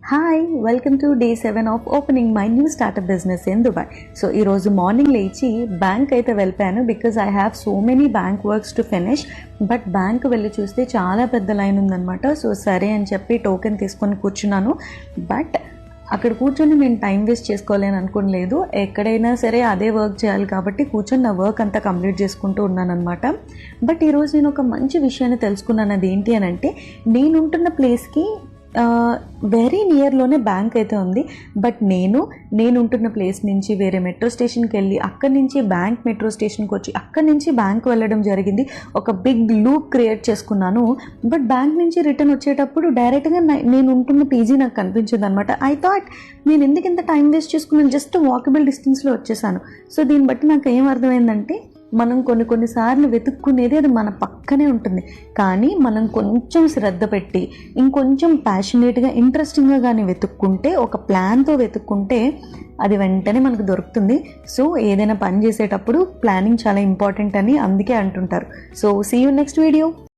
Hi welcome to day 7 of opening my new startup business in Dubai. So ఈరోజు morning లేచి bank అయితే వెళ్ళిపోయాను because I have so many bank works to finish. But bank వెళ్ళి చూస్తే చాలా పెద్ద line ఉందన్నమాట. సో సరే అని చెప్పి టోకెన్ తీసుకొని కూర్చున్నాను. బట్ అక్కడ కూర్చొని నేను టైం వేస్ట్ చేసుకోవాలని అనుకోలేదు. ఎక్కడైనా సరే అదే వర్క్ చేయాలి కాబట్టి కూర్చొని నా వర్క్ అంతా కంప్లీట్ చేసుకుంటూ ఉన్నాను అనమాట. బట్ ఈరోజు నేను ఒక మంచి విషయాన్ని తెలుసుకున్నాను. అది ఏంటి అని అంటే, నేను ఉంటున్న ప్లేస్కి వెరీ నియర్లోనే బ్యాంక్ అయితే ఉంది. బట్ నేను ఉంటున్న ప్లేస్ నుంచి వేరే మెట్రో స్టేషన్కి వెళ్ళి అక్కడి నుంచి బ్యాంక్ మెట్రో స్టేషన్కి వచ్చి అక్కడి నుంచి బ్యాంక్ వెళ్ళడం జరిగింది. ఒక బిగ్ లూప్ క్రియేట్ చేసుకున్నాను. బట్ బ్యాంక్ నుంచి రిటర్న్ వచ్చేటప్పుడు డైరెక్ట్గా నేను ఉంటున్న పీజీ నాకు కనిపించింది అనమాట. ఐ థాట్ నేను ఎందుకు ఇంత టైం వేస్ట్ చేసుకున్నాను, జస్ట్ వాకబుల్ డిస్టెన్స్లో వచ్చేసాను. సో దీన్ని బట్టి నాకు ఏం అర్థమైందంటే, మనం కొన్నిసార్లు వెతుక్కునేది అది మన పక్కనే ఉంటుంది, కానీ మనం కొంచెం శ్రద్ధ పెట్టి ఇంకొంచెం ప్యాషనేట్గా ఇంట్రెస్టింగ్గా కానీ వెతుక్కుంటే, ఒక ప్లాన్తో వెతుక్కుంటే అది వెంటనే మనకు దొరుకుతుంది. సో ఏదైనా పని చేసేటప్పుడు ప్లానింగ్ చాలా ఇంపార్టెంట్ అని అందుకే అంటుంటారు. So see you next video.